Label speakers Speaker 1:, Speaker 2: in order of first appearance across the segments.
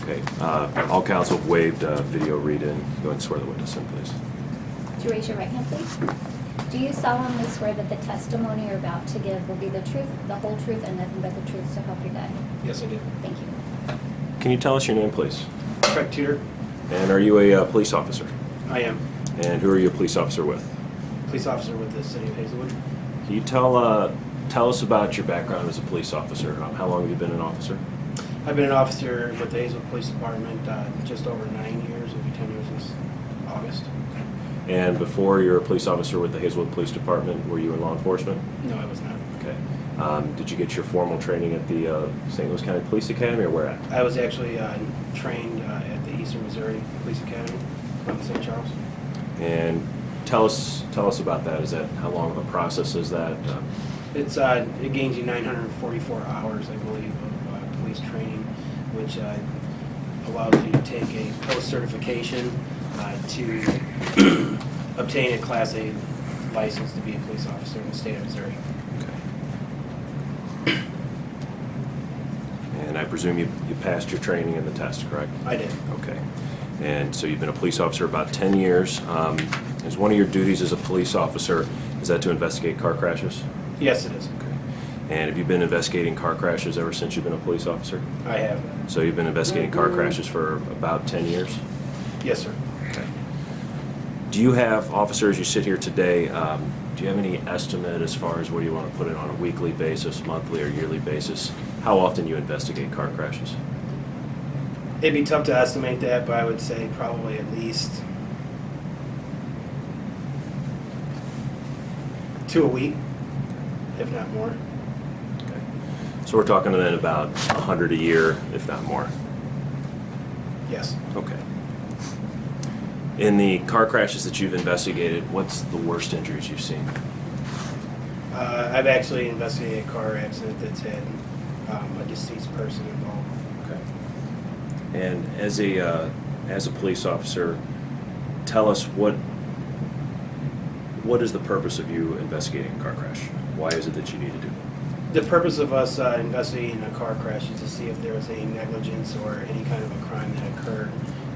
Speaker 1: Okay. All counsel have waived video read-in. Go ahead and swear the witness in, please.
Speaker 2: Would you raise your right hand, please? Do you solemnly swear that the testimony you're about to give will be the truth, the whole truth, and nothing but the truth, so help you God?
Speaker 3: Yes, I do.
Speaker 2: Thank you.
Speaker 1: Can you tell us your name, please?
Speaker 3: Correct, Tudor.
Speaker 1: And are you a police officer?
Speaker 3: I am.
Speaker 1: And who are you a police officer with?
Speaker 3: Police officer with the City of Hazelwood.
Speaker 1: Can you tell us about your background as a police officer? How long have you been an officer?
Speaker 3: I've been an officer with the Hazelwood Police Department just over 9 years. It'll be 10 years this August.
Speaker 1: And before you were a police officer with the Hazelwood Police Department, were you in law enforcement?
Speaker 3: No, I was not.
Speaker 1: Okay. Did you get your formal training at the St. Louis County Police Academy, or where at?
Speaker 3: I was actually trained at the Eastern Missouri Police Academy in St. Charles.
Speaker 1: And tell us about that. Is that how long of a process is that?
Speaker 3: It gains you 944 hours, I believe, of police training, which allows you to take a post-certification to obtain a Class A license to be a police officer in the state of Missouri.
Speaker 1: Okay. And I presume you passed your training and the test, correct?
Speaker 3: I did.
Speaker 1: Okay. And so you've been a police officer about 10 years. Is one of your duties as a police officer, is that to investigate car crashes?
Speaker 3: Yes, it is.
Speaker 1: Okay. And have you been investigating car crashes ever since you've been a police officer?
Speaker 3: I have.
Speaker 1: So you've been investigating car crashes for about 10 years?
Speaker 3: Yes, sir.
Speaker 1: Okay. Do you have, officers, you sit here today, do you have any estimate as far as what you want to put it on a weekly basis, monthly or yearly basis, how often you investigate car crashes?
Speaker 3: It'd be tough to estimate that, but I would say probably at least 2 a week, if not more.
Speaker 1: Okay. So we're talking then about 100 a year, if not more.
Speaker 3: Yes.
Speaker 1: Okay. In the car crashes that you've investigated, what's the worst injuries you've seen?
Speaker 3: I've actually investigated a car accident that's had a deceased person involved.
Speaker 1: Okay. And as a police officer, tell us what is the purpose of you investigating a car crash? Why is it that you need to do it?
Speaker 3: The purpose of us investigating a car crash is to see if there was any negligence or any kind of a crime that occurred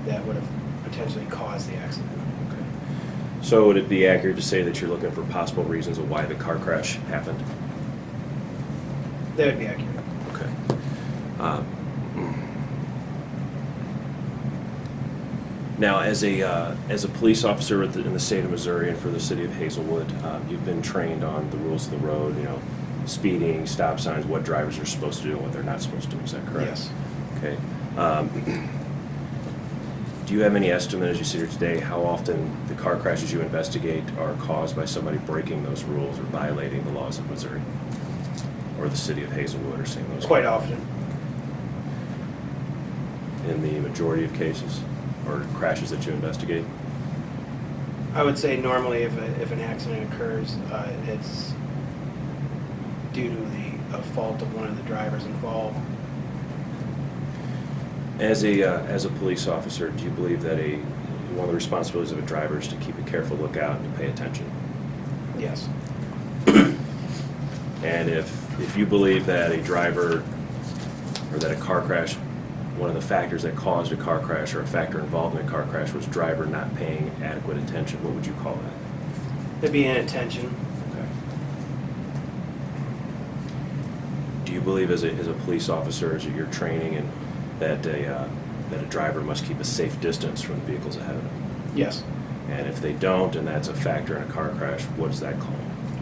Speaker 3: that would have potentially caused the accident.
Speaker 1: Okay. So would it be accurate to say that you're looking for possible reasons of why the car crash happened?
Speaker 3: That would be accurate.
Speaker 1: Okay. Now, as a police officer in the state of Missouri and for the city of Hazelwood, you've been trained on the rules of the road, speeding, stop signs, what drivers are supposed to do and what they're not supposed to do. Is that correct?
Speaker 3: Yes.
Speaker 1: Okay. Do you have any estimate as you sit here today how often the car crashes you investigate are caused by somebody breaking those rules or violating the laws of Missouri or the city of Hazelwood or St. Louis?
Speaker 3: Quite often.
Speaker 1: In the majority of cases or crashes that you investigate?
Speaker 3: I would say normally if an accident occurs, it's due to a fault of one of the drivers involved.
Speaker 1: As a police officer, do you believe that one of the responsibilities of a driver is to keep a careful lookout and to pay attention?
Speaker 3: Yes.
Speaker 1: And if you believe that a driver or that a car crash, one of the factors that caused a car crash or a factor involved in a car crash was driver not paying adequate attention, what would you call that?
Speaker 3: It'd be inattention.
Speaker 1: Okay. Do you believe as a police officer, as your training, and that a driver must keep a safe distance from the vehicles ahead of them?
Speaker 3: Yes.
Speaker 1: And if they don't, and that's a factor in a car crash, what is that called?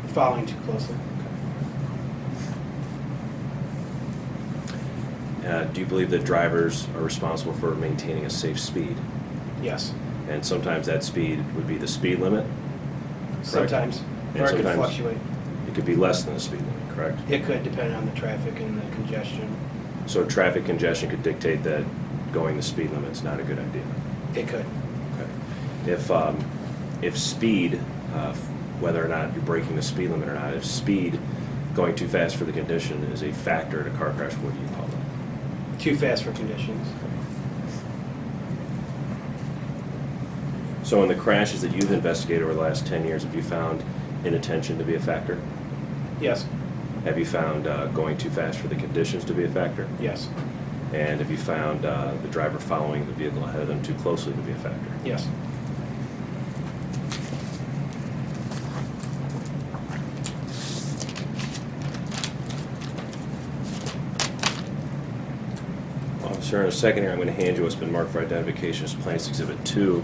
Speaker 3: Following too closely.
Speaker 1: Do you believe that drivers are responsible for maintaining a safe speed?
Speaker 3: Yes.
Speaker 1: And sometimes that speed would be the speed limit? Correct?
Speaker 3: Sometimes.
Speaker 1: And
Speaker 3: Or it could
Speaker 1: sometimes
Speaker 3: fluctuate.
Speaker 1: It could be less than the speed limit, correct?
Speaker 3: It could, depending on the traffic and the congestion.
Speaker 1: So traffic congestion could dictate that going the speed limit is not a good idea?
Speaker 3: It could.
Speaker 1: Okay. If speed, whether or not you're breaking the speed limit or not, if speed going too fast for the condition is a factor in a car crash, what do you call that?
Speaker 3: Too fast for conditions.
Speaker 1: So in the crashes that you've investigated over the last 10 years, have you found inattention to be a factor?
Speaker 3: Yes.
Speaker 1: Have you found going too fast for the conditions to be a factor?
Speaker 3: Yes.
Speaker 1: And if you found the driver following the vehicle ahead of them too closely to be a factor.
Speaker 3: Yes.
Speaker 1: Officer, in a second here, I'm going to hand you what's been marked for identification as Plaintiff's Exhibit 2,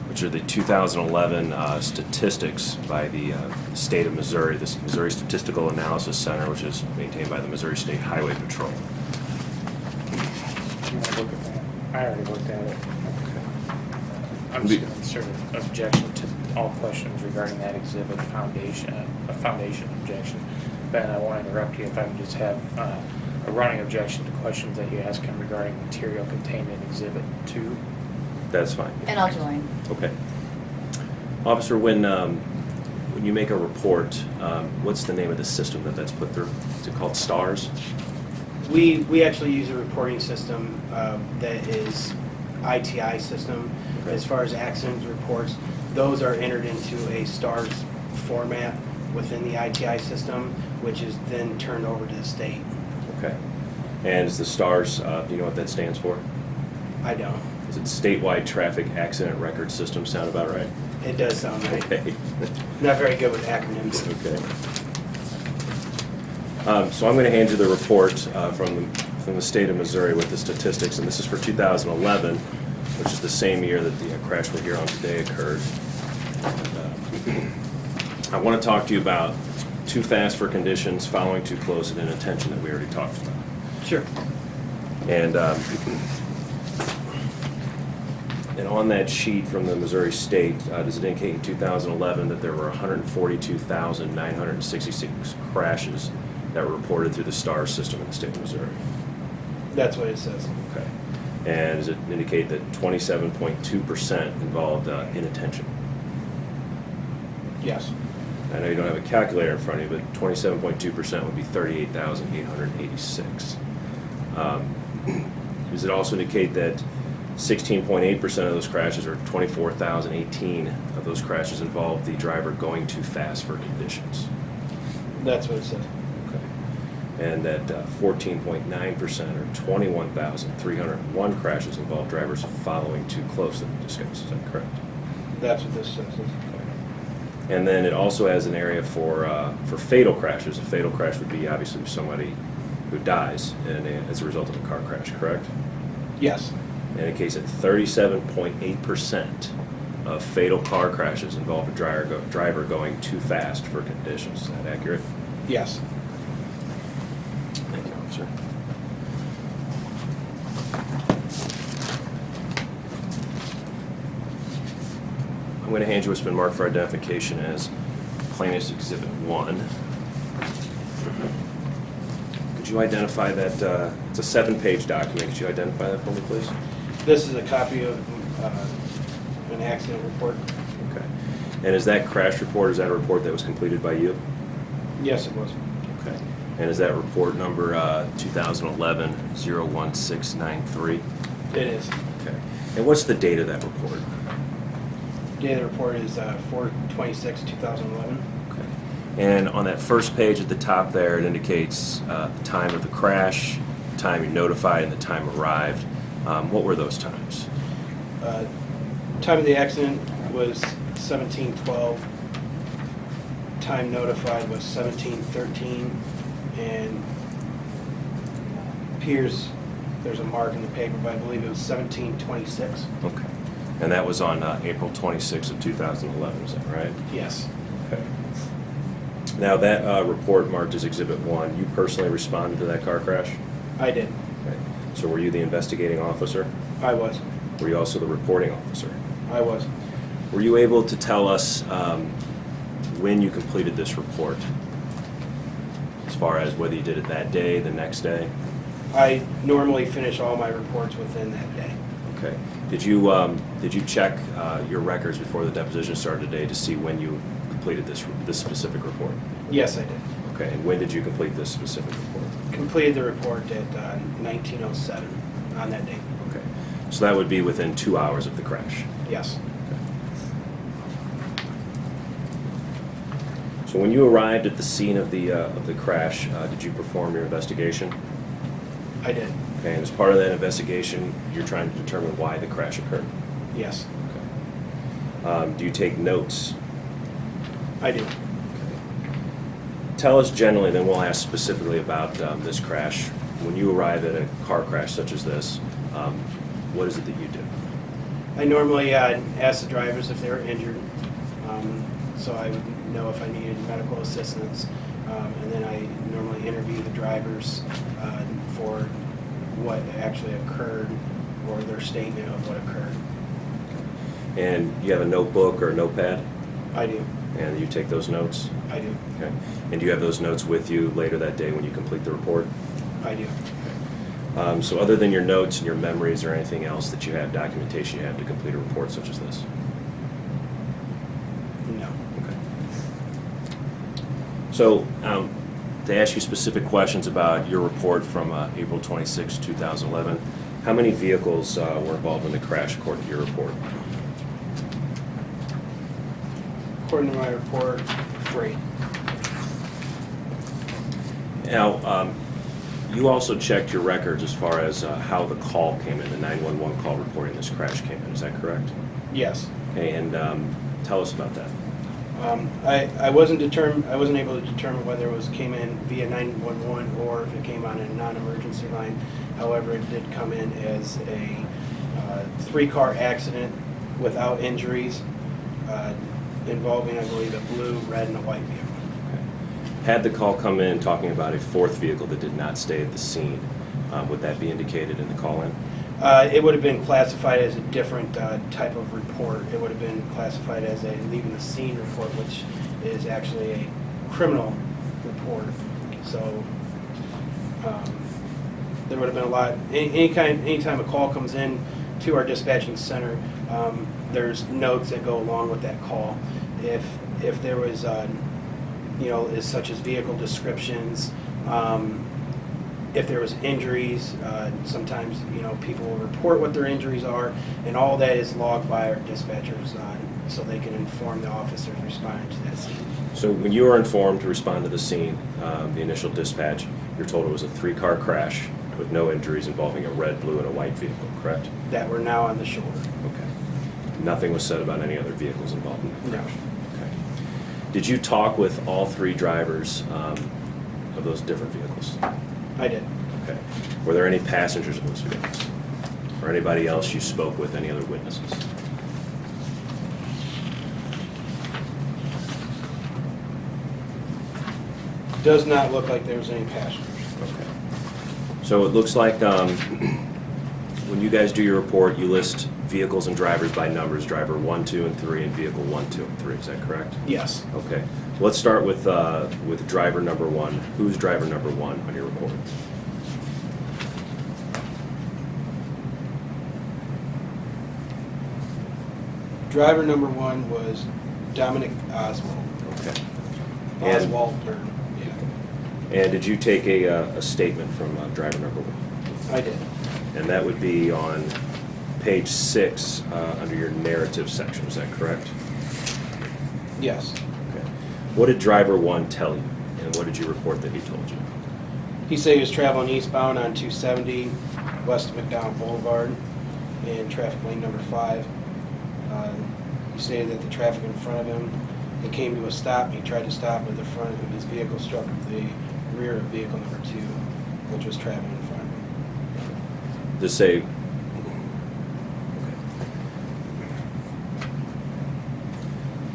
Speaker 1: which are the 2011 statistics by the state of Missouri, the Missouri Statistical Analysis Center, which is maintained by the Missouri State Highway Patrol.
Speaker 4: You want to look at that? I already looked at it. I'm
Speaker 1: Be-
Speaker 4: just going to insert an objection to all questions regarding that exhibit, a foundation objection. Ben, I won't interrupt you if I can just have a running objection to questions that you ask him regarding material contained in Exhibit 2.
Speaker 1: That's fine.
Speaker 5: And I'll join.
Speaker 1: Okay. Officer, when you make a report, what's the name of the system that's put through? Is it called STARS?
Speaker 3: We actually use a reporting system that is ITI system.
Speaker 1: Okay.
Speaker 3: As far as accident reports, those are entered into a STARS format within the ITI system, which is then turned over to the state.
Speaker 1: Okay. And is the STARS, do you know what that stands for?
Speaker 3: I don't.
Speaker 1: Is it Statewide Traffic Accident Record System? Sound about right?
Speaker 3: It does sound right.
Speaker 1: Okay.
Speaker 3: Not very good with acronyms.
Speaker 1: Okay. So I'm going to hand you the report from the state of Missouri with the statistics, and this is for 2011, which is the same year that the crash we're here on today occurred. And, I want to talk to you about too fast for conditions, following too close, and inattention that we already talked about.
Speaker 3: Sure.
Speaker 1: And on that sheet from the Missouri State, does it indicate in 2011 that there were 142,966 crashes that were reported through the STARS system in the state of Missouri?
Speaker 3: That's what it says.
Speaker 1: Okay. And does it indicate that 27.2% involved inattention?
Speaker 3: Yes.
Speaker 1: I know you don't have a calculator in front of you, but 27.2% would be 38,886. Does it also indicate that 16.8% of those crashes, or 24,018 of those crashes, involved the driver going too fast for conditions?
Speaker 3: That's what it says.
Speaker 1: Okay. And that 14.9%, or 21,301 crashes, involved drivers following too close that we discussed. Is that correct?
Speaker 3: That's what this says.
Speaker 1: And then it also has an area for fatal crashes. A fatal crash would be obviously somebody who dies as a result of a car crash, correct?
Speaker 3: Yes.
Speaker 1: And in case that 37.8% of fatal car crashes involve a driver going too fast for conditions. Is that accurate?
Speaker 3: Yes.
Speaker 1: Thank you, officer. I'm going to hand you what's been marked for identification as Plaintiff's Exhibit 1. Could you identify that? It's a 7-page document. Could you identify that for me, please?
Speaker 3: This is a copy of an accident report.
Speaker 1: Okay. And is that crash report, is that a report that was completed by you?
Speaker 3: Yes, it was.
Speaker 1: Okay. And is that report number 2011-01693?
Speaker 3: It is.
Speaker 1: Okay. And what's the date of that report?
Speaker 3: Date of the report is 4/26/2011.
Speaker 1: Okay. And on that first page at the top there, it indicates the time of the crash, the time you notified, and the time arrived. What were those times?
Speaker 3: Time of the accident was 17:12. Time notified was 17:13, and appears there's a mark in the paper, but I believe it was 17:26.
Speaker 1: Okay. And that was on April 26th of 2011, is that right?
Speaker 3: Yes.
Speaker 1: Okay. Now that report marked as Exhibit 1, you personally responded to that car crash?
Speaker 3: I did.
Speaker 1: Okay. So were you the investigating officer?
Speaker 3: I was.
Speaker 1: Were you also the reporting officer?
Speaker 3: I was.
Speaker 1: Were you able to tell us when you completed this report? As far as whether you did it that day, the next day?
Speaker 3: I normally finish all my reports within that day.
Speaker 1: Okay. Did you check your records before the deposition started today to see when you completed this specific report?
Speaker 3: Yes, I did.
Speaker 1: Okay. And when did you complete this specific report?
Speaker 3: Completed the report at 19:07 on that day.
Speaker 1: Okay. So that would be within 2 hours of the crash?
Speaker 3: Yes.
Speaker 1: So when you arrived at the scene of the crash, did you perform your investigation?
Speaker 3: I did.
Speaker 1: Okay, and as part of that investigation, you're trying to determine why the crash occurred.
Speaker 3: Yes,
Speaker 1: Do you take notes?
Speaker 3: I do.
Speaker 1: Tell us generally, then we'll ask specifically about this crash. When you arrive at a car crash such as this, what is it that you do?
Speaker 3: I normally ask the drivers if they were injured, so I would know if I needed medical assistance, and then I normally interview the drivers for what actually occurred or their statement of what occurred.
Speaker 1: And you have a notebook or a notepad,
Speaker 3: I do.
Speaker 1: and you take those notes?
Speaker 3: I do.
Speaker 1: Okay. And do you have those notes with you later that day when you complete the report?
Speaker 3: I do.
Speaker 1: So other than your notes and your memories or anything else that you have, documentation you have to complete a report such as this?
Speaker 3: No.
Speaker 1: Okay. So to ask you specific questions about your report from April 26, 2011, how many vehicles were involved in the crash according to your report?
Speaker 3: According to my report, 3.
Speaker 1: Now, you also checked your records as far as how the call came in, the 911 call reporting this crash came in, is that correct?
Speaker 3: Yes.
Speaker 1: Okay, and tell us about that.
Speaker 3: I wasn't able to determine whether it came in via 911 or if it came on a non-emergency line. However, it did come in as a 3-car accident without injuries, involving, I believe, a blue, red, and a white vehicle.
Speaker 1: Had the call come in talking about a 4th vehicle that did not stay at the scene, would that be indicated in the call-in?
Speaker 3: It would have been classified as a different type of report. It would have been classified as a leaving the scene report, which is actually a criminal report. So there would have been a lot. Anytime a call comes in to our dispatching center, there's notes that go along with that call. If there was, such as vehicle descriptions. If there was injuries, sometimes people will report what their injuries are, and all that is logged by our dispatchers so they can inform the officers responding to that scene.
Speaker 1: So when you were informed to respond to the scene, the initial dispatch, you're told it was a 3-car crash with no injuries involving a red, blue, and a white vehicle, correct?
Speaker 3: That were now on the shore.
Speaker 1: Okay. Nothing was said about any other vehicles involved in that
Speaker 3: No.
Speaker 1: crash? Okay. Did you talk with all 3 drivers of those different vehicles?
Speaker 3: I did.
Speaker 1: Okay. Were there any passengers in those vehicles? Or anybody else you spoke with, any other witnesses?
Speaker 3: Does not look like there was any passengers.
Speaker 1: Okay. So it looks like when you guys do your report, you list vehicles and drivers by numbers, driver 1, 2, and 3, and vehicle 1, 2, and 3. Is that correct?
Speaker 3: Yes.
Speaker 1: Okay. Let's start with driver number 1. Who's driver number 1 on your report?
Speaker 3: Driver number 1 was Dominic Oswald.
Speaker 1: Okay. And,
Speaker 3: Oswald, yeah.
Speaker 1: and did you take a statement from driver number 1?
Speaker 3: I did.
Speaker 1: And that would be on page 6 under your narrative section. Is that correct?
Speaker 3: Yes.
Speaker 1: Okay. What did driver 1 tell you, and what did you report that he told you?
Speaker 3: He said he was traveling eastbound on 270 west of McDonald Boulevard in traffic lane number 5. He stated that the traffic in front of him, it came to a stop. He tried to stop, but the front of his vehicle struck the rear of vehicle number 2, which was traveling in front of him.
Speaker 1: To say,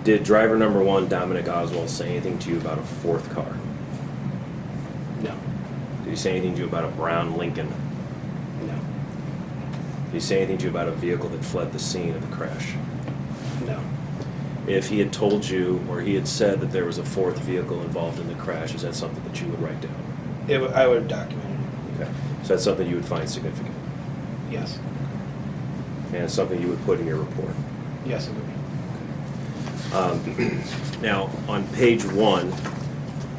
Speaker 1: did driver number 1, Dominic Oswald, say anything to you about a 4th car?
Speaker 3: No.
Speaker 1: Did he say anything to you about a brown Lincoln?
Speaker 3: No.
Speaker 1: Did he say anything to you about a vehicle that fled the scene of the crash?
Speaker 3: No.
Speaker 1: If he had told you, or he had said that there was a 4th vehicle involved in the crash, is that something that you would write down?
Speaker 3: I would have documented it.
Speaker 1: Okay. So that's something you would find significant?
Speaker 3: Yes.
Speaker 1: And it's something you would put in your report?
Speaker 3: Yes, it would be.
Speaker 1: Now, on page 1,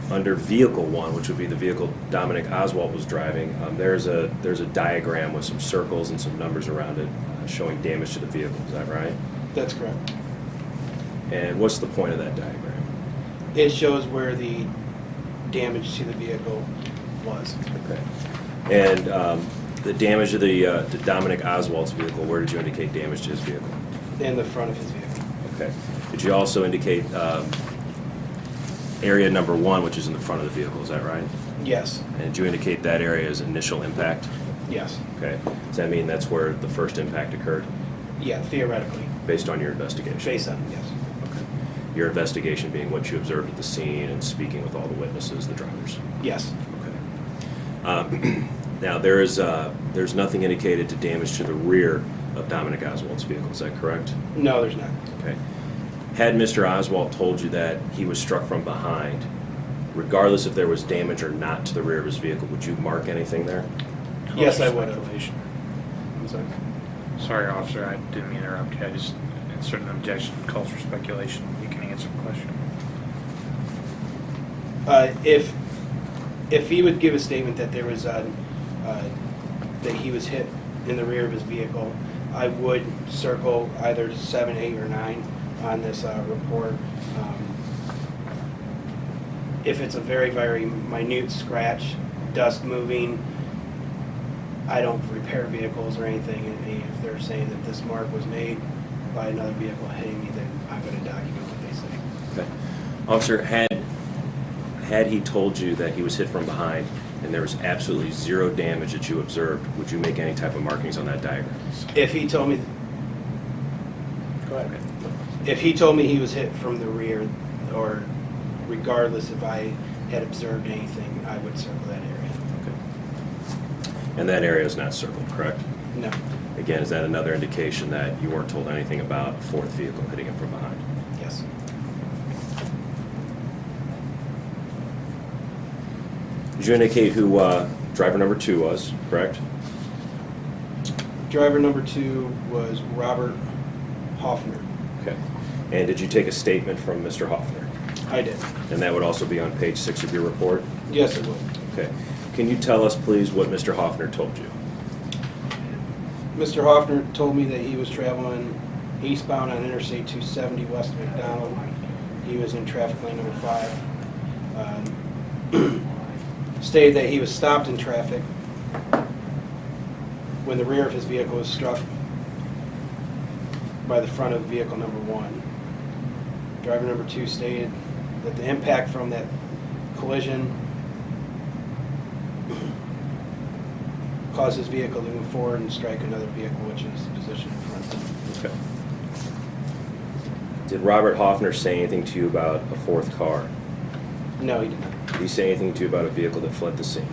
Speaker 1: under vehicle 1, which would be the vehicle Dominic Oswald was driving, there's a diagram with some circles and some numbers around it showing damage to the vehicle. Is that right?
Speaker 3: That's correct.
Speaker 1: And what's the point of that diagram?
Speaker 3: It shows where the damage to the vehicle was.
Speaker 1: Okay. And The damage to the Dominic Oswald's vehicle, where did you indicate damage to his vehicle?
Speaker 3: In the front of his vehicle.
Speaker 1: Okay. Did you also indicate area number 1, which is in the front of the vehicle, is that right?
Speaker 3: Yes.
Speaker 1: And did you indicate that area as initial impact?
Speaker 3: Yes.
Speaker 1: Okay. Does that mean that's where the first impact occurred,
Speaker 3: Yeah, theoretically.
Speaker 1: based on your investigation?
Speaker 3: Based on, yes.
Speaker 1: Okay. Your investigation being what you observed at the scene and speaking with all the witnesses, the drivers?
Speaker 3: Yes.
Speaker 1: Okay. Now, there's nothing indicated to damage to the rear of Dominic Oswald's vehicle, is that correct?
Speaker 3: No, there's not.
Speaker 1: Okay. Had Mr. Oswald told you that he was struck from behind, regardless if there was damage or not to the rear of his vehicle, would you mark anything there?
Speaker 3: Yes, I would have.
Speaker 4: Speculation.
Speaker 3: I'm sorry.
Speaker 4: Sorry, officer, I didn't mean to interrupt you. I just inserted an objection, calls for speculation. You can answer the question.
Speaker 3: If he would give a statement that there was that he was hit in the rear of his vehicle, I would circle either 7, 8, or 9 on this report. If it's a very, very minute scratch, dust moving, I don't repair vehicles or anything, and if they're saying that this mark was made by another vehicle hitting me, then I'm going to document what they say.
Speaker 1: Okay. Officer, had he told you that he was hit from behind and there was absolutely zero damage that you observed, would you make any type of markings on that diagram?
Speaker 3: If he told me, go ahead. If he told me he was hit from the rear, or regardless if I had observed anything, I would circle that area.
Speaker 1: Okay. And that area is not circled, correct?
Speaker 3: No.
Speaker 1: Again, is that another indication that you weren't told anything about a fourth vehicle hitting him from behind?
Speaker 3: Yes.
Speaker 1: Did you indicate who driver number 2 was, correct?
Speaker 3: Driver number 2 was Robert Hoffner.
Speaker 1: Okay. And did you take a statement from Mr. Hoffner?
Speaker 3: I did.
Speaker 1: And that would also be on page 6 of your report?
Speaker 3: Yes, it would.
Speaker 1: Okay. Can you tell us, please, what Mr. Hoffner told you?
Speaker 3: Mr. Hoffner told me that he was traveling eastbound on Interstate 270 west of McDonald. He was in traffic lane number 5. Stated that he was stopped in traffic when the rear of his vehicle was struck by the front of vehicle number 1. Driver number 2 stated that the impact from that collision caused his vehicle to move forward and strike another vehicle which is positioned in front of him.
Speaker 1: Okay. Did Robert Hoffner say anything to you about a fourth car?
Speaker 3: No, he did not.
Speaker 1: Did he say anything to you about a vehicle that fled the scene?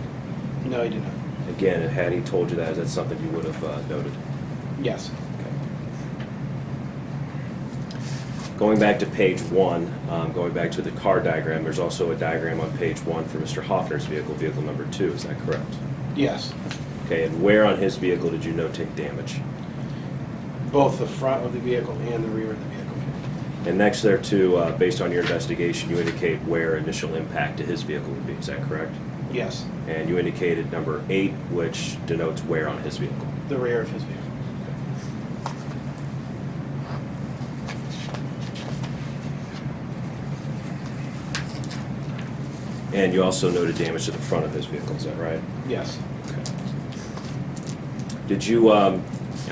Speaker 3: No, he did not.
Speaker 1: Again, had he told you that, is that something you would have noted?
Speaker 3: Yes.
Speaker 1: Going back to page 1, going back to the car diagram, there's also a diagram on page 1 for Mr. Hoffner's vehicle, vehicle number 2, is that correct?
Speaker 3: Yes.
Speaker 1: Okay, and where on his vehicle did you notate damage?
Speaker 3: Both the front of the vehicle and the rear of the vehicle.
Speaker 1: And next there too, based on your investigation, you indicate where initial impact to his vehicle would be, is that correct?
Speaker 3: Yes.
Speaker 1: And you indicated number 8, which denotes where on his vehicle?
Speaker 3: The rear of his vehicle.
Speaker 1: And you also noted damage to the front of his vehicle, is that right?
Speaker 3: Yes.
Speaker 1: Okay. Did you, and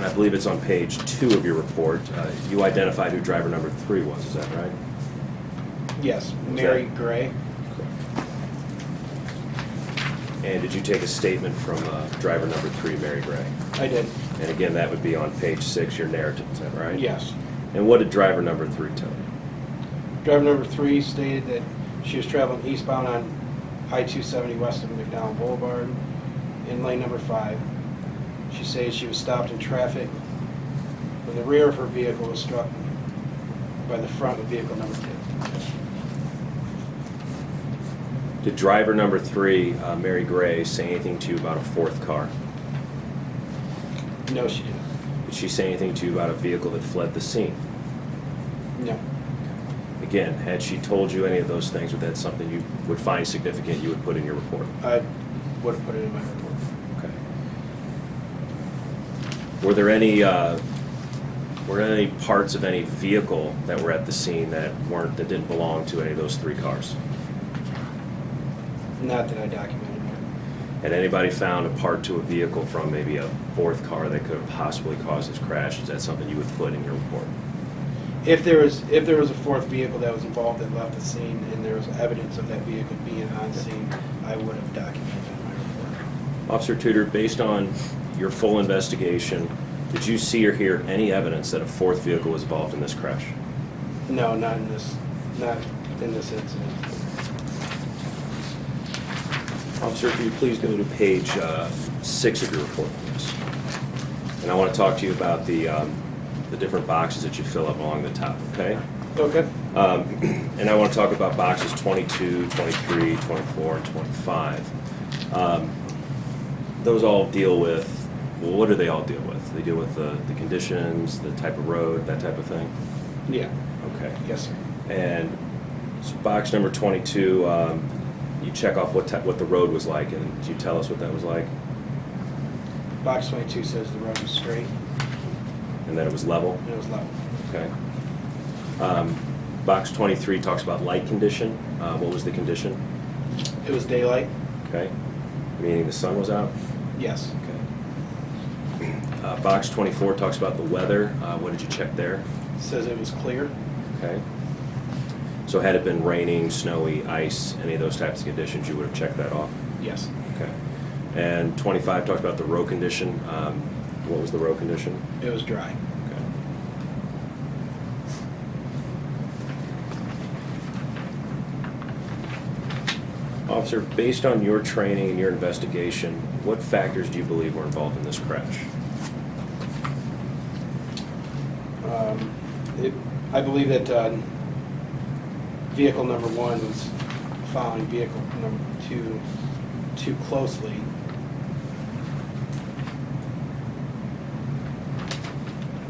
Speaker 1: I believe it's on page 2 of your report, you identified who driver number 3 was, is that right?
Speaker 3: Yes.
Speaker 1: Was
Speaker 3: Mary
Speaker 1: that-
Speaker 3: Gray.
Speaker 1: And did you take a statement from driver number 3, Mary Gray?
Speaker 3: I did.
Speaker 1: And again, that would be on page 6, your narrative, is that right?
Speaker 3: Yes.
Speaker 1: And what did driver number 3 tell you?
Speaker 3: Driver number 3 stated that she was traveling eastbound on I-270 west of McDonald Boulevard in lane number 5. She said she was stopped in traffic when the rear of her vehicle was struck by the front of vehicle number 2.
Speaker 1: Did driver number 3, Mary Gray, say anything to you about a fourth car?
Speaker 3: No, she didn't.
Speaker 1: Did she say anything to you about a vehicle that fled the scene?
Speaker 3: No.
Speaker 1: Again, had she told you any of those things, would that something you would find significant you would put in your report?
Speaker 3: I would have put it in my report.
Speaker 1: Okay. Were there any parts of any vehicle that were at the scene that didn't belong to any of those 3 cars?
Speaker 3: Not that I documented.
Speaker 1: Had anybody found a part to a vehicle from maybe a fourth car that could have possibly caused this crash? Is that something you would put in your report?
Speaker 3: If there was a fourth vehicle that was involved that left the scene and there was evidence of that vehicle being on scene, I would have documented that in my report.
Speaker 1: Officer Tudor, based on your full investigation, did you see or hear any evidence that a fourth vehicle was involved in this crash?
Speaker 3: No, not in this incident.
Speaker 1: Officer, could you please go to page 6 of your report, please? And I want to talk to you about the different boxes that you fill up along the top, okay?
Speaker 3: Okay.
Speaker 1: And I want to talk about boxes 22, 23, 24, and 25. Those all deal with, well, what do they all deal with? They deal with the conditions, the type of road, that type of thing?
Speaker 3: Yeah.
Speaker 1: Okay.
Speaker 3: Yes, sir.
Speaker 1: And so box number 22, you check off what the road was like, and do you tell us what that was like?
Speaker 3: Box 22 says the road was straight
Speaker 1: And that it was level?
Speaker 3: and it was level.
Speaker 1: Okay. Box 23 talks about light condition. What was the condition?
Speaker 3: It was daylight?
Speaker 1: Okay. Meaning the sun was out?
Speaker 3: Yes.
Speaker 1: Okay. Box 24 talks about the weather. What did you check there?
Speaker 3: Says it was clear?
Speaker 1: Okay. So had it been raining, snowy, ice, any of those types of conditions, you would have checked that off?
Speaker 3: Yes.
Speaker 1: Okay. And 25 talks about the road condition. What was the road condition?
Speaker 3: It was dry.
Speaker 1: Okay. Officer, based on your training and your investigation, what factors do you believe were involved in this crash?
Speaker 3: I believe that vehicle number 1 was following vehicle number 2 too closely.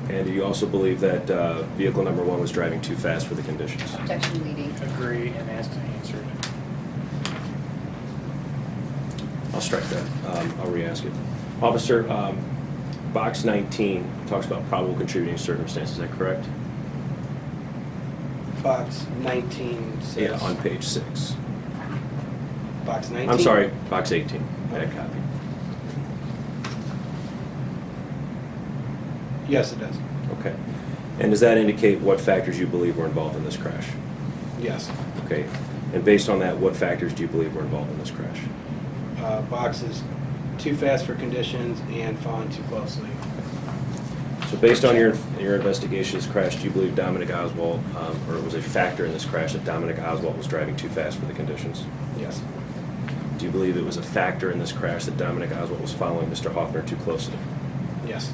Speaker 1: And do you also believe that vehicle number 1 was driving too fast for the conditions?
Speaker 5: Objection leading.
Speaker 4: Agree and asked and answered.
Speaker 1: I'll strike that. I'll re-ask it. Officer, box 19 talks about probable contributing circumstances. Is that correct?
Speaker 3: Box 19 says...
Speaker 1: Yeah, on page 6.
Speaker 3: Box 19?
Speaker 1: I'm sorry, box 18. Bad copy.
Speaker 3: Yes, it does.
Speaker 1: Okay. And does that indicate what factors you believe were involved in this crash?
Speaker 3: Yes.
Speaker 1: Okay. And based on that, what factors do you believe were involved in this crash?
Speaker 3: Boxes too fast for conditions and following too closely.
Speaker 1: So based on your investigation of this crash, do you believe Dominic Oswald, or it was a factor in this crash that Dominic Oswald was driving too fast for the conditions?
Speaker 3: Yes.
Speaker 1: Do you believe it was a factor in this crash that Dominic Oswald was following Mr. Hoffner too closely?
Speaker 3: Yes.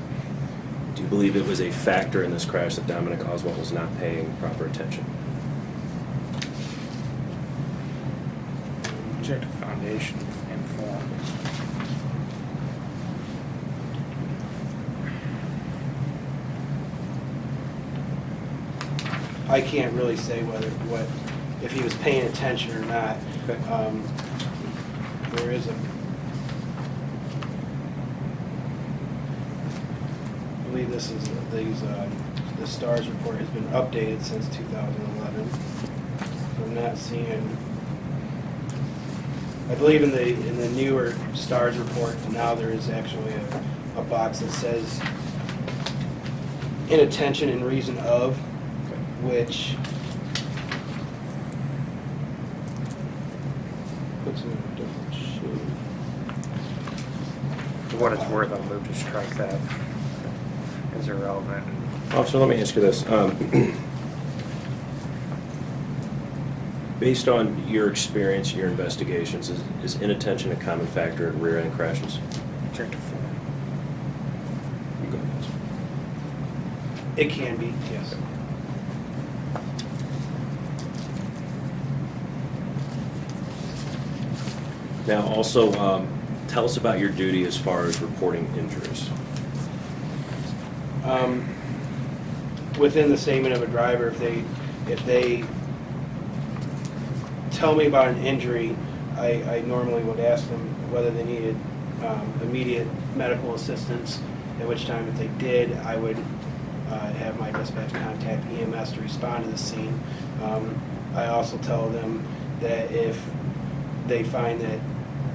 Speaker 1: Do you believe it was a factor in this crash that Dominic Oswald was not paying proper attention?
Speaker 4: Objective foundation and form.
Speaker 3: I can't really say if he was paying attention or not.
Speaker 1: Okay.
Speaker 3: There is I believe this is the STARS report has been updated since 2011. So I'm not seeing. I believe in the newer STARS report now there is actually a box that says inattention and reason of, which puts him in a different shoe.
Speaker 4: For what it's worth, I'll move to strike that as irrelevant.
Speaker 1: Officer, let me ask you this. Based on your experience, your investigations, is inattention a common factor in rear-end crashes?
Speaker 4: Objective form.
Speaker 1: You go ahead.
Speaker 3: It can be, yes.
Speaker 1: Now, also, tell us about your duty as far as reporting injuries.
Speaker 3: Within the statement of a driver, if they tell me about an injury, I normally would ask them whether they needed immediate medical assistance, at which time if they did, I would have my dispatch contact EMS to respond to the scene. I also tell them that if they find that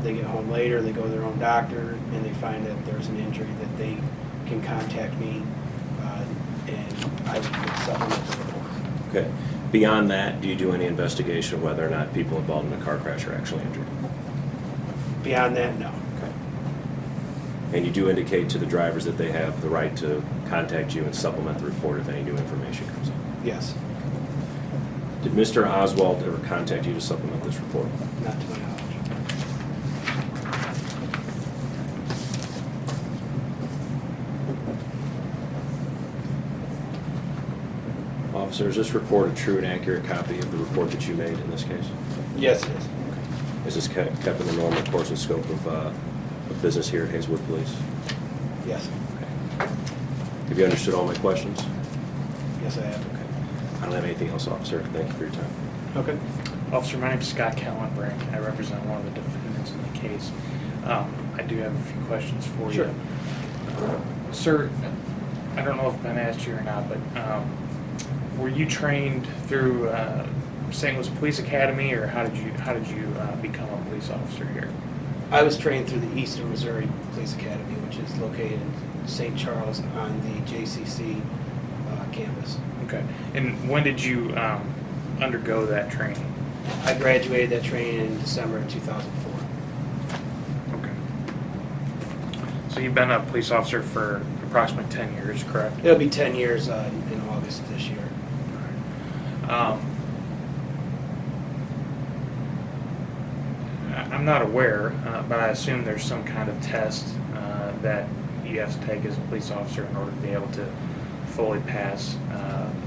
Speaker 3: they get home later, they go to their own doctor, and they find that there's an injury, that they can contact me, and I would supplement the report.
Speaker 1: Okay. Beyond that, do you do any investigation of whether or not people involved in a car crash are actually injured?
Speaker 3: Beyond that, no.
Speaker 1: Okay. And you do indicate to the drivers that they have the right to contact you and supplement the report if any new information comes in?
Speaker 3: Yes,
Speaker 1: Did Mr. Oswald ever contact you to supplement this report?
Speaker 3: not to my knowledge.
Speaker 1: Officer, is this report a true and accurate copy of the report that you made in this case?
Speaker 3: Yes, it is.
Speaker 1: Is this kept in the normal course and scope of business here at Hazelwood Police?
Speaker 3: Yes.
Speaker 1: Have you understood all my questions?
Speaker 3: Yes, I have.
Speaker 1: Okay. I don't have anything else, officer. Thank you for your time.
Speaker 3: Okay.
Speaker 4: Officer, my name is Scott Callenbrink. I represent one of the defendants in the case. I do have a few questions for
Speaker 3: Sure.
Speaker 4: you. Sir, I don't know if Ben asked you or not, but were you trained through St. Louis Police Academy, or how did you become a police officer here?
Speaker 3: I was trained through the Eastern Missouri Police Academy, which is located in St. Charles on the JCC campus.
Speaker 4: Okay. And when did you undergo that training?
Speaker 3: I graduated that training in December of 2004.
Speaker 4: Okay. So you've been a police officer for approximately 10 years, correct?
Speaker 3: It'll be 10 years in August of this year.
Speaker 4: I'm not aware, but I assume there's some kind of test that you have to take as a police officer in order to be able to fully pass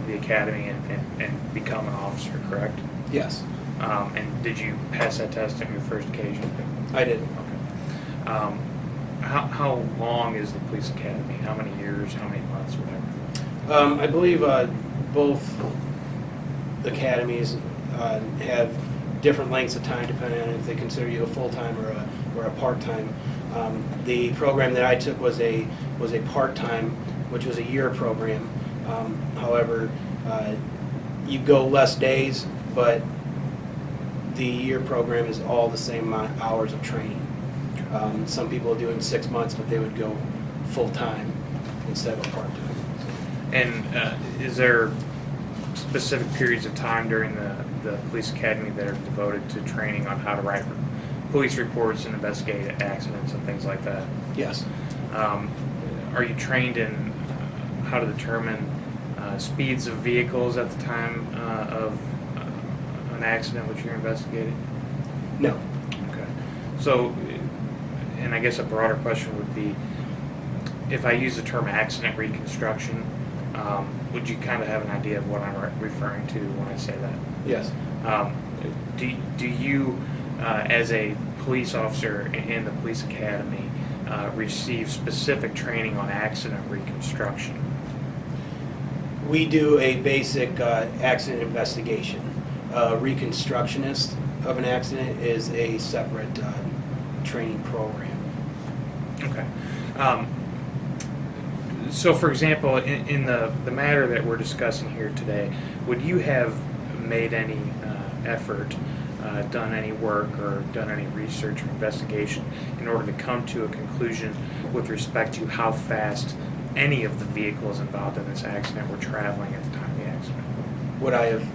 Speaker 4: the academy and become an officer, correct?
Speaker 3: Yes,
Speaker 4: And did you pass that test on your first occasion?
Speaker 3: I did.
Speaker 4: Okay. How long is the police academy? How many years? How many months? Whatever.
Speaker 3: I believe both academies have different lengths of time depending on if they consider you a full-time or a part-time. The program that I took was a part-time, which was a year program. However, you go less days, but the year program is all the same amount of hours of training. Some people do it in 6 months, but they would go full-time instead of part-time.
Speaker 4: And is there specific periods of time during the police academy that are devoted to training on how to write police reports and investigate accidents and things like that?
Speaker 3: Yes.
Speaker 4: Are you trained in how to determine speeds of vehicles at the time of an accident which you're investigating?
Speaker 3: No.
Speaker 4: Okay. So, and I guess a broader question would be, if I use the term accident reconstruction, would you kind of have an idea of what I'm referring to when I say that?
Speaker 3: Yes.
Speaker 4: Do you, as a police officer in the police academy, receive specific training on accident reconstruction?
Speaker 3: We do a basic accident investigation. A reconstructionist of an accident is a separate training program.
Speaker 4: Okay. So, for example, in the matter that we're discussing here today, would you have made any effort, done any work, or done any research or investigation in order to come to a conclusion with respect to how fast any of the vehicles involved in this accident were traveling at the time of the accident?
Speaker 3: Would I have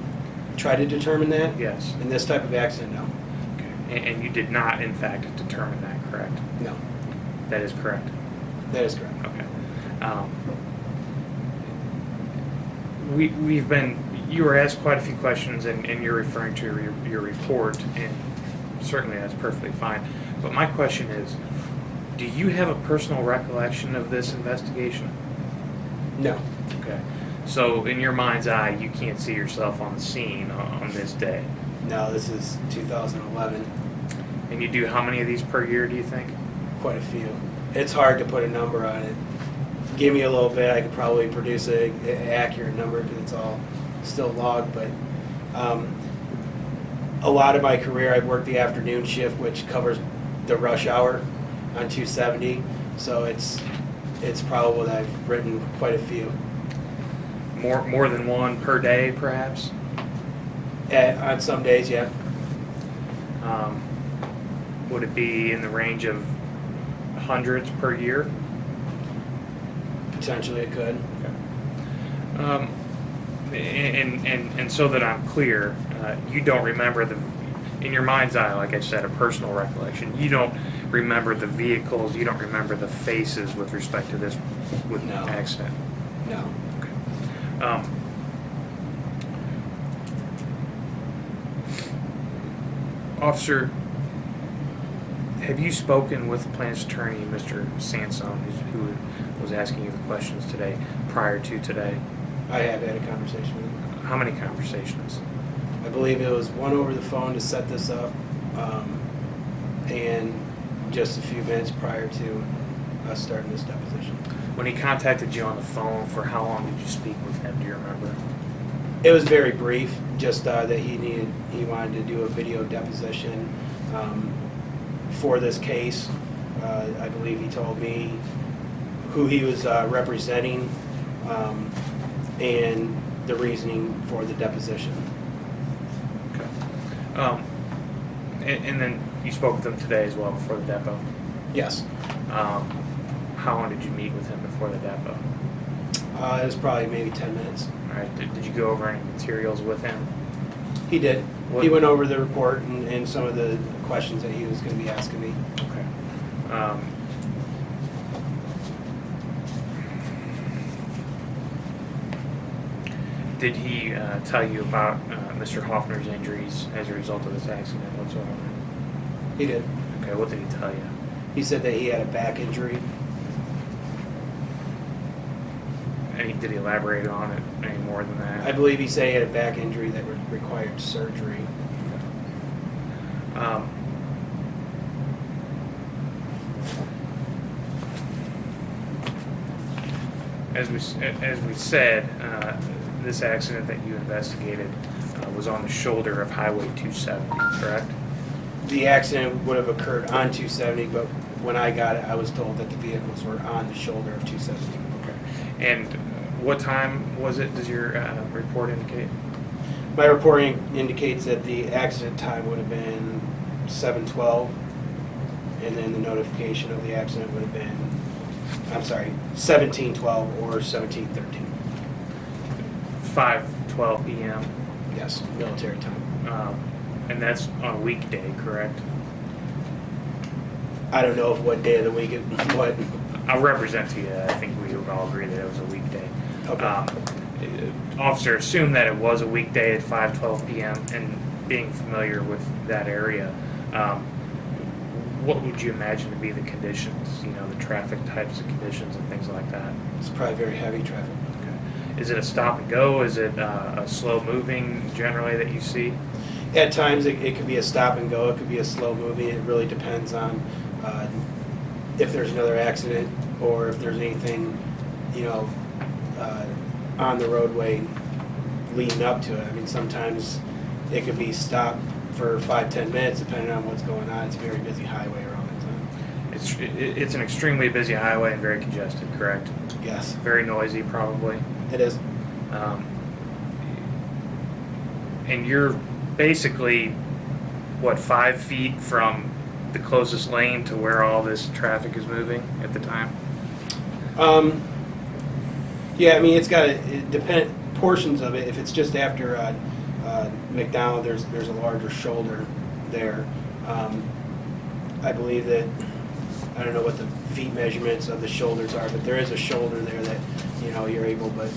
Speaker 3: tried to determine that?
Speaker 4: Yes.
Speaker 3: In this type of accident, no.
Speaker 4: Okay. And you did not, in fact, determine that, correct?
Speaker 3: No.
Speaker 4: That is correct?
Speaker 3: That is correct.
Speaker 4: Okay. You were asked quite a few questions, and you're referring to your report, and certainly that's perfectly fine. But my question is, do you have a personal recollection of this investigation?
Speaker 3: No.
Speaker 4: Okay. So in your mind's eye, you can't see yourself on the scene on this day.
Speaker 3: No, this is 2011.
Speaker 4: And you do how many of these per year, do you think?
Speaker 3: Quite a few. It's hard to put a number on it. Give me a little bit, I could probably produce an accurate number because it's all still logged. But a lot of my career, I've worked the afternoon shift, which covers the rush hour on 270. So it's probable that I've written quite a few.
Speaker 4: More than one per day, perhaps?
Speaker 3: On some days, yeah.
Speaker 4: Would it be in the range of hundreds per year?
Speaker 3: Potentially it could.
Speaker 4: And so that I'm clear, you don't remember in your mind's eye, like I said, a personal recollection. You don't remember the vehicles. You don't remember the faces with respect to this
Speaker 3: No.
Speaker 4: accident.
Speaker 3: No.
Speaker 4: Okay. Officer, have you spoken with the plaintiff's attorney, Mr. Sansone, who was asking you the questions today, prior to today?
Speaker 3: I have had a conversation with him.
Speaker 4: How many conversations?
Speaker 3: I believe it was one over the phone to set this up, and just a few minutes prior to us starting this deposition.
Speaker 4: When he contacted you on the phone, for how long did you speak with him? Do you remember?
Speaker 3: It was very brief, just that he wanted to do a video deposition for this case. I believe he told me who he was representing and the reasoning for the deposition.
Speaker 4: Okay. And then you spoke with him today as well before the depot.
Speaker 3: Yes.
Speaker 4: How long did you meet with him before the depot?
Speaker 3: It was probably maybe 10 minutes.
Speaker 4: All right. Did you go over any materials with him?
Speaker 3: He did.
Speaker 4: What-
Speaker 3: He went over the report and some of the questions that he was going to be asking me.
Speaker 4: Okay. Did he tell you about Mr. Hoffner's injuries as a result of this accident whatsoever?
Speaker 3: He did.
Speaker 4: Okay, what did he tell you?
Speaker 3: He said that he had a back injury.
Speaker 4: Did he elaborate on it any more than that?
Speaker 3: I believe he said he had a back injury that required surgery.
Speaker 4: As we said, this accident that you investigated was on the shoulder of Highway 270, correct?
Speaker 3: The accident would have occurred on 270, but when I got it, I was told that the vehicles were on the shoulder of 270.
Speaker 4: Okay. And what time was it? Does your report indicate?
Speaker 3: My reporting indicates that the accident time would have been 7:12, and then the notification of the accident would have been, 17:12 or 17:13.
Speaker 4: 5:12 p.m.
Speaker 3: Yes, military time.
Speaker 4: And that's on a weekday, correct?
Speaker 3: I don't know what day of the week what.
Speaker 4: I'll represent to you. I think we would all agree that it was a weekday.
Speaker 3: Okay.
Speaker 4: Officer, assume that it was a weekday at 5:12 p.m. and being familiar with that area, what would you imagine to be the conditions? You know, the traffic types of conditions and things like that.
Speaker 3: It's probably very heavy traffic.
Speaker 4: Okay. Is it a stop and go? Is it a slow moving generally that you see?
Speaker 3: At times, it could be a stop and go. It could be a slow moving. It really depends on if there's another accident or if there's anything, on the roadway leading up to it. I mean, sometimes it could be stopped for 5-10 minutes, depending on what's going on. It's a very busy highway around that time.
Speaker 4: It's an extremely busy highway and very congested, correct?
Speaker 3: Yes,
Speaker 4: Very noisy, probably.
Speaker 3: it is.
Speaker 4: And you're basically, what, 5 feet from the closest lane to where all this traffic is moving at the time?
Speaker 3: Yeah, I mean, it depend portions of it. If it's just after McDonald, there's a larger shoulder there. I believe that, I don't know what the feet measurements of the shoulders are, but there is a shoulder there that you're able, but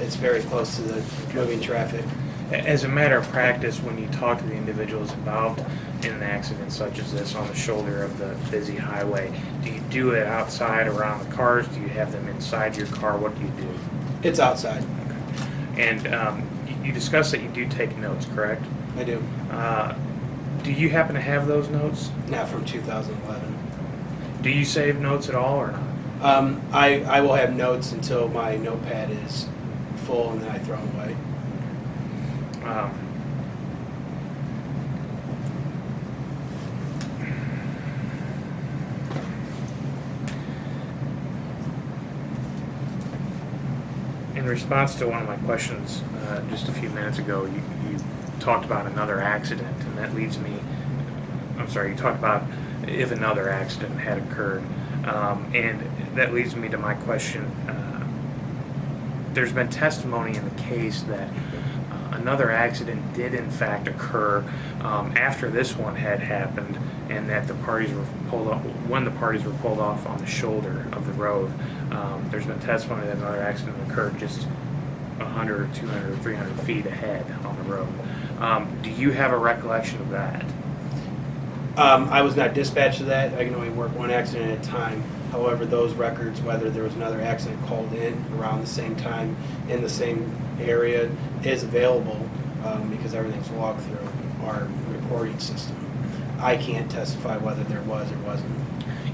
Speaker 3: it's very close to the moving traffic.
Speaker 4: As a matter of practice, when you talk to the individuals involved in an accident such as this on the shoulder of the busy highway, do you do it outside around the cars? Do you have them inside your car? What do you do?
Speaker 3: It's outside.
Speaker 4: Okay. And you discussed that you do take notes, correct?
Speaker 3: I do.
Speaker 4: Do you happen to have those notes?
Speaker 3: Not from 2011.
Speaker 4: Do you save notes at all or not?
Speaker 3: I will have notes until my notepad is full, and then I throw them away.
Speaker 4: In response to one of my questions just a few minutes ago, you talked about another accident, and that leads me I'm sorry, you talked about if another accident had occurred. And that leads me to my question. There's been testimony in the case that another accident did in fact occur after this one had happened, and that the parties were pulled off when the parties were pulled off on the shoulder of the road. There's been testimony that another accident occurred just 100 or 200 or 300 feet ahead on the road. Do you have a recollection of that?
Speaker 3: I was not dispatched to that. I can only work one accident at a time. However, those records, whether there was another accident called in around the same time in the same area, is available because everything's logged through our reporting system. I can't testify whether there was or wasn't.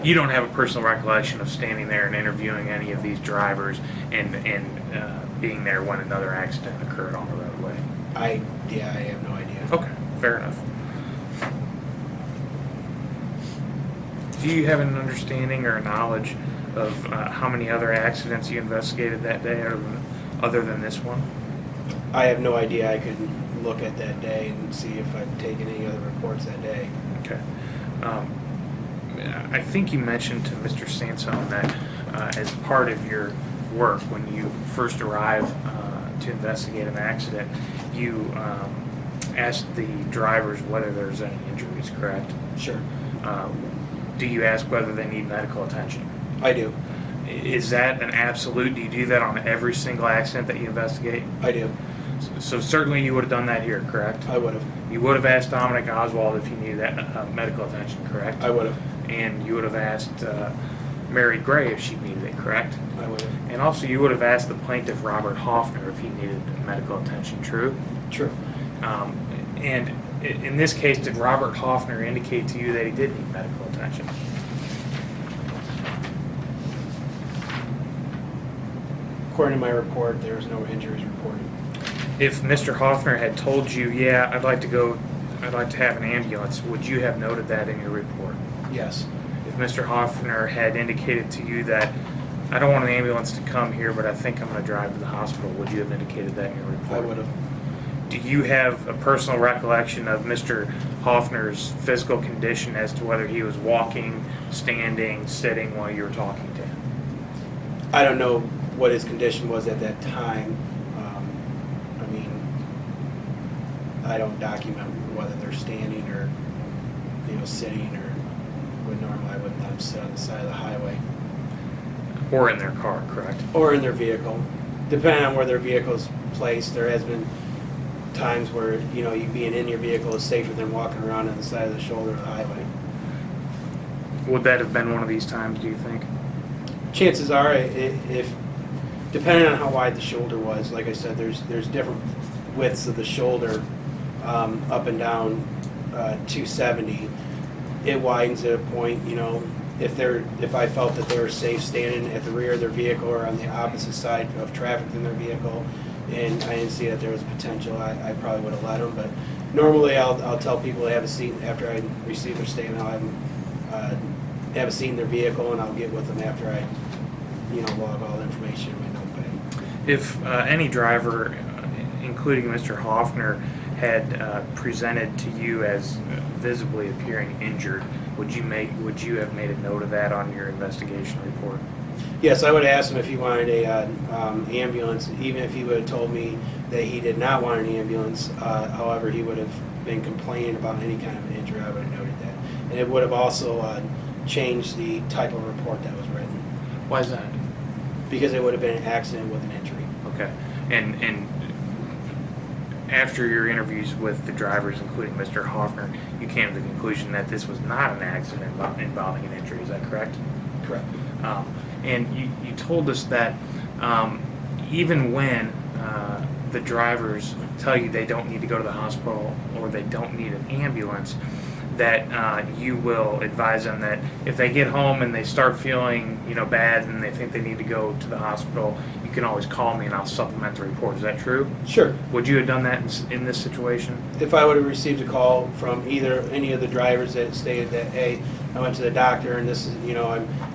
Speaker 4: You don't have a personal recollection of standing there and interviewing any of these drivers and being there when another accident occurred on the roadway?
Speaker 3: I have no idea.
Speaker 4: Okay, fair enough. Do you have an understanding or knowledge of how many other accidents you investigated that day other than this one?
Speaker 3: I have no idea. I could look at that day and see if I've taken any other reports that day.
Speaker 4: Okay. I think you mentioned to Mr. Sansone that as part of your work, when you first arrive to investigate an accident, you asked the drivers whether there's any injuries, correct?
Speaker 3: Sure.
Speaker 4: Do you ask whether they need medical attention?
Speaker 3: I do.
Speaker 4: Is that an absolute? Do you do that on every single accident that you investigate?
Speaker 3: I do.
Speaker 4: So certainly you would have done that here, correct?
Speaker 3: I would have.
Speaker 4: You would have asked Dominic Oswald if he needed that medical attention, correct?
Speaker 3: I would have.
Speaker 4: And you would have asked Mary Gray if she needed it, correct?
Speaker 3: I would have.
Speaker 4: And also you would have asked the plaintiff, Robert Hoffner, if he needed medical attention, true?
Speaker 3: True.
Speaker 4: And in this case, did Robert Hoffner indicate to you that he did need medical attention?
Speaker 3: According to my report, there was no injuries reported.
Speaker 4: If Mr. Hoffner had told you, yeah, I'd like to have an ambulance, would you have noted that in your report?
Speaker 3: Yes.
Speaker 4: If Mr. Hoffner had indicated to you that I don't want an ambulance to come here, but I think I'm going to drive to the hospital, would you have indicated that in your report?
Speaker 3: I would have.
Speaker 4: Do you have a personal recollection of Mr. Hoffner's physical condition as to whether he was walking, standing, sitting while you were talking to him?
Speaker 3: I don't know what his condition was at that time. I don't document whether they're standing or, sitting or normally I wouldn't let them sit on the side of the highway.
Speaker 4: Or in their car, correct?
Speaker 3: Or in their vehicle. Depending on where their vehicle's placed, there has been times where, you being in your vehicle is safer than walking around on the side of the shoulder of the highway.
Speaker 4: Would that have been one of these times, do you think?
Speaker 3: Chances are, if depending on how wide the shoulder was, like I said, there's different widths of the shoulder up and down 270. It widens at a point, if I felt that they were safe standing at the rear of their vehicle or on the opposite side of traffic than their vehicle, and I didn't see that there was potential, I probably would have let them. But normally I'll tell people to have a seat after I receive their statement. I'll have them have a seat in their vehicle, and I'll get with them after I log all the information in my notepad.
Speaker 4: If any driver, including Mr. Hoffner, had presented to you as visibly appearing injured, would you have made a note of that on your investigation report?
Speaker 3: Yes, I would have asked him if he wanted a ambulance, even if he would have told me that he did not want an ambulance. However, he would have been complaining about any kind of injury. I would have noted that, and it would have also changed the type of report that was written.
Speaker 4: Why is that?
Speaker 3: Because it would have been an accident with an injury.
Speaker 4: Okay, and after your interviews with the drivers, including Mr. Hoffner, you came to the conclusion that this was not an accident involving an injury. Is that correct?
Speaker 3: Correct.
Speaker 4: And you told us that even when the drivers tell you they don't need to go to the hospital or they don't need an ambulance, that you will advise them that if they get home and they start feeling bad and they think they need to go to the hospital, you can always call me and I'll supplement the report. Is that true?
Speaker 3: Sure.
Speaker 4: Would you have done that in this situation?
Speaker 3: If I would have received a call from any of the drivers that stated that, hey, I went to the doctor and this is,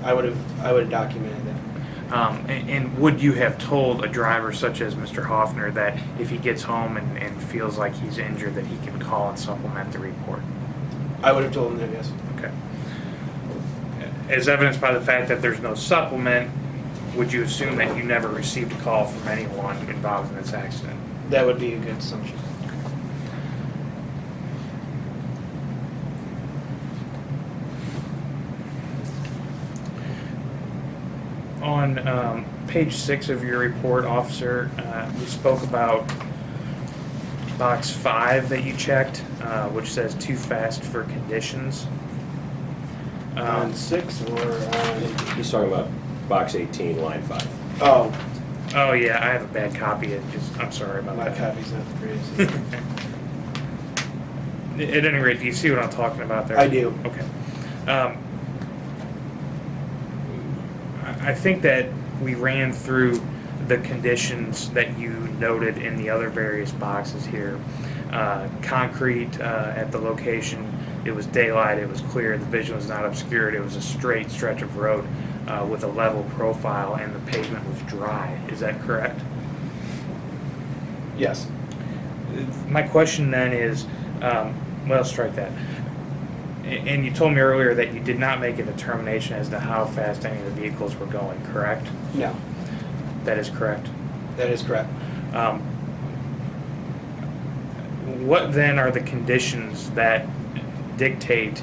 Speaker 3: I would have documented that.
Speaker 4: And would you have told a driver such as Mr. Hoffner that if he gets home and feels like he's injured that he can call and supplement the report?
Speaker 3: I would have told them that, yes.
Speaker 4: Okay. As evidenced by the fact that there's no supplement, would you assume that you never received a call from anyone involved in this accident?
Speaker 3: That would be a good assumption.
Speaker 4: On page 6 of your report, officer, we spoke about box 5 that you checked, which says too fast for conditions.
Speaker 3: On 6 or on...
Speaker 1: He's talking about box 18, line 5.
Speaker 3: Oh,
Speaker 4: Oh yeah, I have a bad copy. I'm sorry about
Speaker 3: my
Speaker 4: that.
Speaker 3: copy's not the greatest.
Speaker 4: At any rate, do you see what I'm talking about there?
Speaker 3: I do.
Speaker 4: Okay. I think that we ran through the conditions that you noted in the other various boxes here. Concrete at the location, it was daylight, it was clear, the vision was not obscured, it was a straight stretch of road with a level profile, and the pavement was dry. Is that correct?
Speaker 3: Yes.
Speaker 4: My question then is, well, strike that. And you told me earlier that you did not make a determination as to how fast any of the vehicles were going, correct?
Speaker 3: No,
Speaker 4: That is correct.
Speaker 3: that is correct.
Speaker 4: What then are the conditions that dictate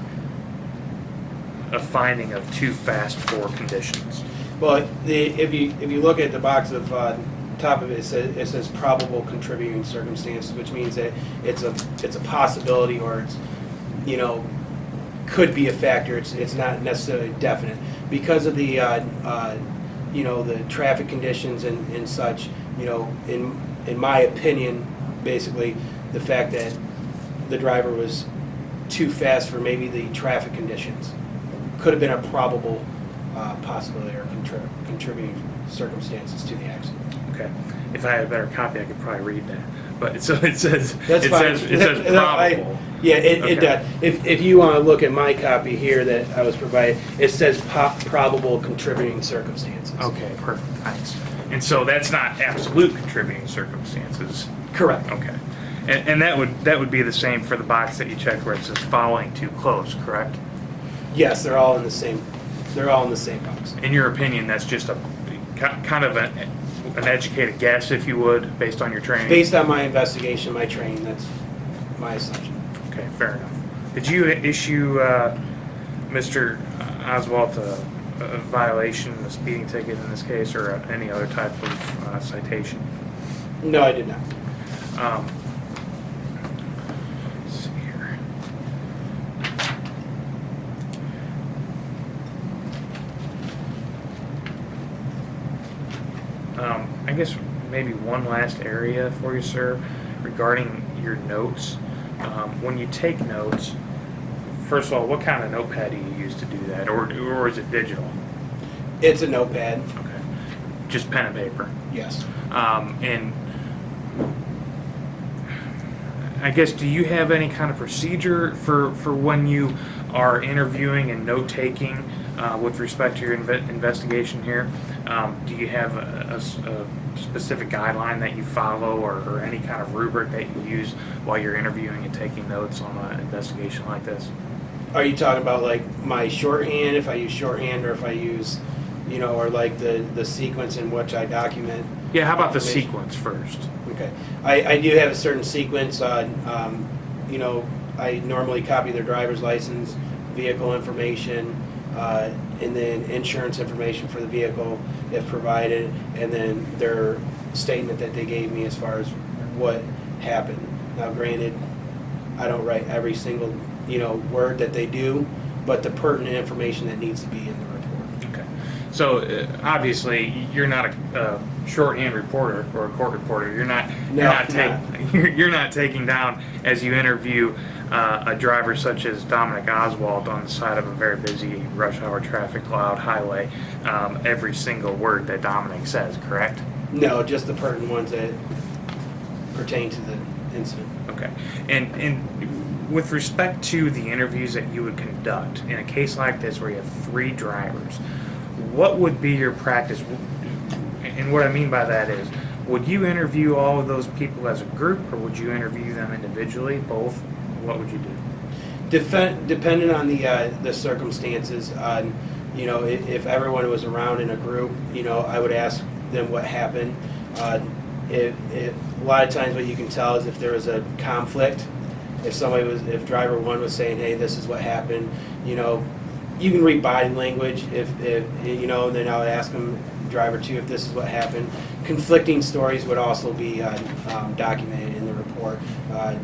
Speaker 4: a finding of too fast for conditions?
Speaker 3: Well, if you look at the box of top of it, it says probable contributing circumstances, which means that it's a possibility, or it's, you know, could be a factor. It's not necessarily definite because of the you know, the traffic conditions and such. You know, in my opinion, basically the fact that the driver was too fast for maybe the traffic conditions could have been a probable possibility or contributing circumstances to the accident.
Speaker 4: Okay. If I had a better copy, I could probably read that. But so it says.
Speaker 3: That's
Speaker 4: it
Speaker 3: fine.
Speaker 4: says it says probable.
Speaker 3: Yeah, it
Speaker 4: Okay.
Speaker 3: does. If you want to look at my copy here that I was provided, it says probable contributing circumstances.
Speaker 4: Okay, perfect. Thanks. And so that's not absolute contributing circumstances.
Speaker 3: Correct.
Speaker 4: Okay. And that would be the same for the box that you checked where it says following too close, correct?
Speaker 3: Yes, they're all in the same. They're all in the same box.
Speaker 4: In your opinion, that's just a kind of an educated guess, if you would, based on your training?
Speaker 3: Based on my investigation, my training, that's my assumption.
Speaker 4: Okay, fair enough. Did you issue Mr. Oswald a violation, a speeding ticket in this case, or any other type of citation?
Speaker 3: No, I did not.
Speaker 4: Let's see here. I guess maybe one last area for you, sir, regarding your notes. When you take notes, first of all, what kind of notepad do you use to do that, or is it digital?
Speaker 3: It's a notepad.
Speaker 4: Okay, just pen and paper.
Speaker 3: Yes.
Speaker 4: And I guess, do you have any kind of procedure for when you are interviewing and note taking with respect to your investigation here? Do you have a specific guideline that you follow, or any kind of rubric that you use while you're interviewing and taking notes on an investigation like this?
Speaker 3: Are you talking about like my shorthand, if I use shorthand, or if I use, you know, or like the sequence in which I document?
Speaker 4: Yeah, how about the
Speaker 3: information?
Speaker 4: sequence first?
Speaker 3: Okay. I do have a certain sequence. You know, I normally copy their driver's license, vehicle information, and then insurance information for the vehicle if provided, and then their statement that they gave me as far as what happened. Now, granted, I don't write every single, you know, word that they do, but the pertinent information that needs to be in the report.
Speaker 4: Okay. So obviously, you're not a shorthand reporter or a court reporter. You're not taking down, as you interview a driver such as Dominic Oswald on the side of a very busy rush hour traffic loud highway, every single word that Dominic says, correct?
Speaker 3: No, just the pertinent ones that pertain to the incident.
Speaker 4: Okay. And with respect to the interviews that you would conduct in a case like this where you have 3 drivers, what would be your practice? And what I mean by that is, would you interview all of those people as a group, or would you interview them individually, both? What would you do?
Speaker 3: Depending on the circumstances, you know, if everyone was around in a group, you know, I would ask them what happened. A lot of times what you can tell is if there was a conflict, if driver one was saying, hey, this is what happened, you know, you can read body language if you know, and then I would ask them, driver two, if this is what happened. Conflicting stories would also be documented in the report. A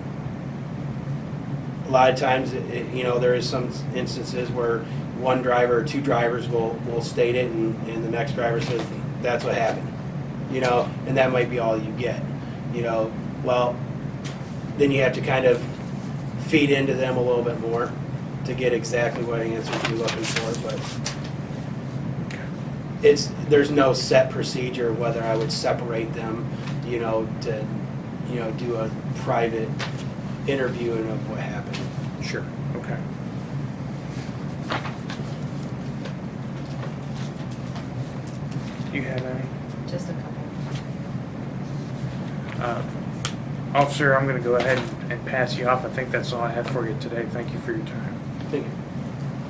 Speaker 3: lot of times, you know, there is some instances where one driver or two drivers will state it, and the next driver says, that's what happened. You know, and that might be all you get. You know, well, then you have to kind of feed into them a little bit more to get exactly what answers you're looking for. But there's no set procedure whether I would separate them, you know, to, you know, do a private interviewing of what happened.
Speaker 4: Sure. Okay. Do you have any?
Speaker 5: Just a couple.
Speaker 4: Officer, I'm going to go ahead and pass you off. I think that's all I have for you today. Thank you for your time.
Speaker 3: Thank you.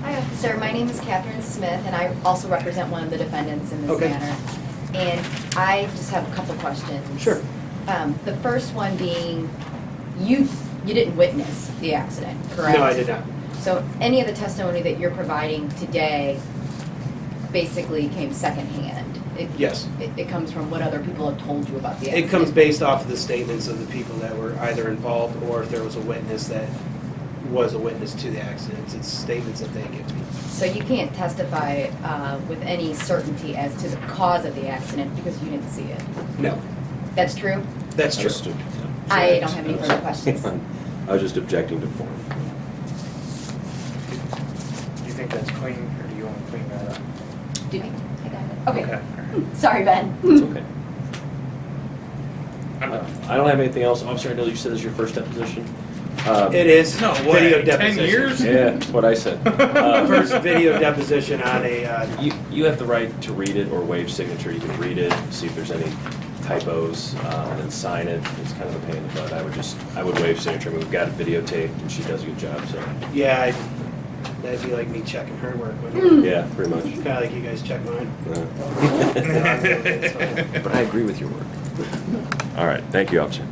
Speaker 5: Hi, officer. My name is Catherine Smith, and I also represent one of the defendants in this
Speaker 3: Okay.
Speaker 5: matter. And I just have a couple questions.
Speaker 3: Sure.
Speaker 5: The first one being, you didn't witness the accident, correct?
Speaker 3: No, I did not.
Speaker 5: So any of the testimony that you're providing today basically came secondhand?
Speaker 3: Yes.
Speaker 5: It comes from what other people have told you about the accident?
Speaker 3: It comes based off of the statements of the people that were either involved or if there was a witness that was a witness to the accident. It's statements that they give me.
Speaker 5: So you can't testify with any certainty as to the cause of the accident because you didn't see it?
Speaker 3: No,
Speaker 5: That's true?
Speaker 3: that's true.
Speaker 1: Understood.
Speaker 5: I don't have any further questions.
Speaker 1: I was just objecting to form.
Speaker 4: Do you think that's clean, or do you want to clean that up?
Speaker 5: Did-
Speaker 2: I got it.
Speaker 5: Okay.
Speaker 4: Okay.
Speaker 5: Sorry, Ben.
Speaker 1: It's okay.
Speaker 4: I'm done.
Speaker 1: I don't have anything else. Officer, I know you said this is your first deposition.
Speaker 3: It is
Speaker 4: No
Speaker 3: video
Speaker 4: way. 10
Speaker 3: deposition.
Speaker 4: years?
Speaker 1: Yeah, that's what I said.
Speaker 3: First video deposition on a,
Speaker 1: You have the right to read it or waive signature. You can read it, see if there's any typos, and then sign it. It's kind of a pain in the butt. I would waive signature. I mean, we've got it videotaped, and she does a good job, so.
Speaker 3: yeah, that'd be like me checking her work, wouldn't it?
Speaker 1: Yeah, pretty much.
Speaker 3: Kind of like you guys check mine.
Speaker 1: But I agree with your work. All right, thank you, officer.